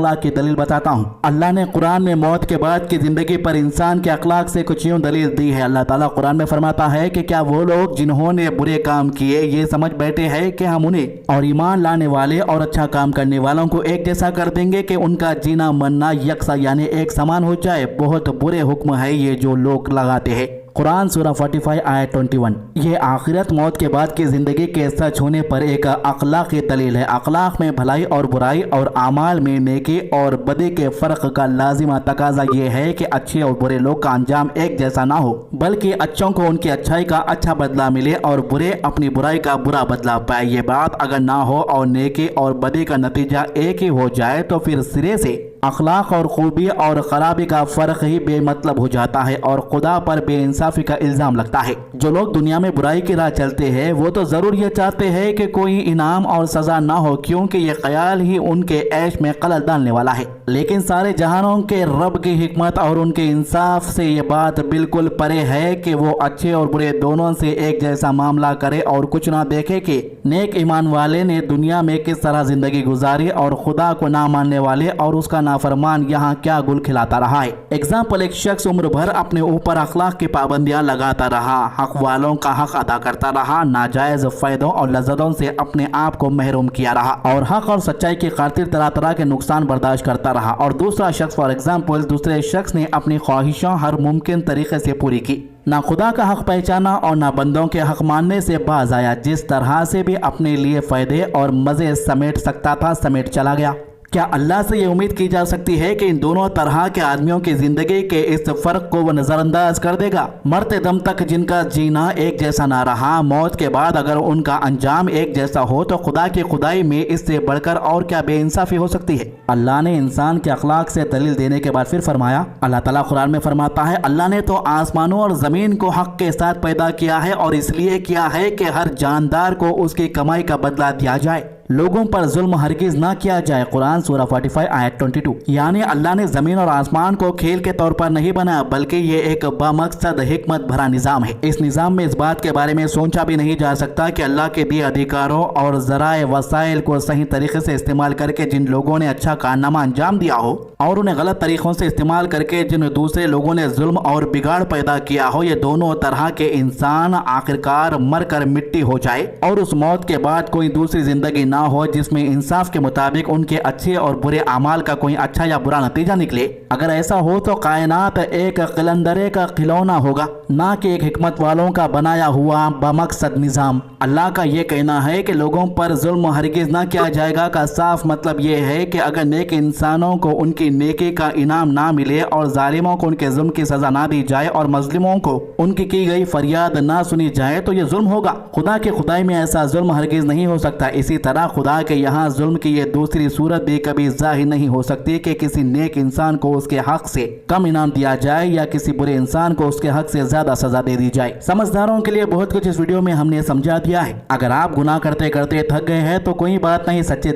अखलाक की दलील बताता हूँ। अल्लाह ने कुरान में मौत के बाद की जिंदगी पर इंसान के अखलाक से कुछ यूं दलील दी है। अल्लाह ताला कुरान में फरमाता है कि क्या वो लोग जिन्होंने बुरे काम किए ये समझ बैठे हैं कि हम उन्हें और ईमान लाने वाले और अच्छा काम करने वालों को एक जैसा कर देंगे कि उनका जीना मरना यकसा यानी एक समान हो जाए। बहुत बुरे हुक्म है ये जो लोग लगाते हैं। कुरान सूरा 45 आयत 21। ये आखिरत मौत के बाद की ज़िंदगी के सच होने पर एक अखलाकी दलील है। अखलाक में भलाई और बुराई और आमाल में नेकी और बदी के फ़र्क का लाजिमा तकाजा ये है कि अच्छे और बुरे लोग का अंजाम एक जैसा ना हो, बल्कि अच्छों को उनकी अच्छाई का अच्छा बदला मिले और बुरे अपनी बुराई का बुरा बदला पाए। ये बात अगर ना हो और नेकी और बदी का नतीजा एक ही हो जाए तो फिर सिरे से अखलाक और खूबी और खराबी का फ़र्क ही बेमतलब हो जाता है और खुदा पर बेइंसाफी का इल्ज़ाम लगता है। जो लोग दुनिया में बुराई की राह चलते हैं वो तो ज़रूर ये चाहते हैं कि कोई इनाम और सज़ा ना हो, क्योंकि ये ख्याल ही उनके ऐश में खलल डालने वाला है। लेकिन सारे जहानों के रब की हिकमत और उनके इंसाफ से ये बात बिल्कुल परे है कि वो अच्छे और बुरे दोनों से एक जैसा मामला करे और कुछ ना देखे कि नेक ईमान वाले ने दुनिया में किस तरह ज़िंदगी गुजारी और खुदा को ना मानने वाले और उसका नाफरमान यहाँ क्या गुल खिलाता रहा है। एग्जाम्पल, एक शख्स उम्र भर अपने ऊपर अखलाक की पाबंदियां लगाता रहा, हक वालों का हक अदा करता रहा, नाजायज फायदों और लज्जतों से अपने आप को महरूम किया रहा और हक और सच्चाई की खातिर तरह तरह के नुकसान बर्दाश्त करता रहा। और दूसरा शख्स, फॉर एग्जाम्पल, दूसरे शख्स ने अपनी ख्वाहिशों हर मुमकिन तरीके से पूरी की, ना खुदा का हक पहचाना और ना बंदों के हक मानने से बाज आया। जिस तरह से भी अपने लिए फायदे और मजे समेट सकता था समेट चला गया। क्या अल्लाह से ये उम्मीद की जा सकती है कि इन दोनों तरह के आदमियों की जिंदगी के इस फर्क को वो नजरअंदाज कर देगा? मरते दम तक जिनका जीना एक जैसा ना रहा, मौत के बाद अगर उनका अंजाम एक जैसा हो तो खुदा की खुदाई में इससे बढ़कर और क्या बेइंसाफी हो सकती है। अल्लाह ने इंसान के अखलाक से दलील देने के बाद फिर फरमाया, अल्लाह ताला कुरान में फरमाता है, अल्लाह ने तो आसमानों और जमीन को हक के साथ पैदा किया है और इसलिए किया है कि हर जानदार को उसकी कमाई का बदला दिया जाए, लोगों पर जुल्म हरगिज ना किया जाए। कुरान सूरा 45 आयत 22। यानी अल्लाह ने जमीन और आसमान को खेल के तौर पर नहीं बनाया, बल्कि ये एक बामकसद हिकमत भरा निज़ाम है। इस निज़ाम में इस बात के बारे में सोचा भी नहीं जा सकता कि अल्लाह के दिए अधिकारों और ज़राए वसाइल को सही तरीके से इस्तेमाल करके जिन लोगों ने अच्छा कारनामा अंजाम दिया हो और उन्हें गलत तरीकों से इस्तेमाल करके जिन दूसरे लोगों ने जुल्म और बिगाड़ पैदा किया हो, ये दोनों तरह के इंसान आखिरकार मर कर मिट्टी हो जाए और उस मौत के बाद कोई दूसरी जिंदगी ना हो जिसमें इंसाफ के मुताबिक उनके अच्छे और बुरे अमाल का कोई अच्छा या बुरा नतीजा निकले। अगर ऐसा हो तो कायनात एक कलंदरे का खिलौना होगा, ना कि एक हिकमत वालों का बनाया हुआ बामकसद निज़ाम। अल्लाह का ये कहना है कि लोगों पर जुल्म हरगिज ना किया जाएगा का साफ मतलब ये है कि अगर नेक इंसानों को उनकी नेकी का इनाम ना मिले और जालिमों को उनके जुल्म की सजा ना दी जाए और मजलूमों को उनकी की गई फरियाद ना सुनी जाए तो ये जुल्म होगा। खुदा की खुदाई में ऐसा जुल्म हरगिज नहीं हो सकता। इसी तरह खुदा के यहाँ जुल्म की ये दूसरी सूरत भी कभी ज़ाहिर नहीं हो सकती कि किसी नेक इंसान को उसके हक से कम इनाम दिया जाए या किसी बुरे इंसान को उसके हक से ज्यादा सजा दे दी जाए। समझदारों के लिए बहुत कुछ इस वीडियो में हमने समझा दिया है। अगर आप गुनाह करते करते थक गए हैं तो कोई बात नहीं, सच्चे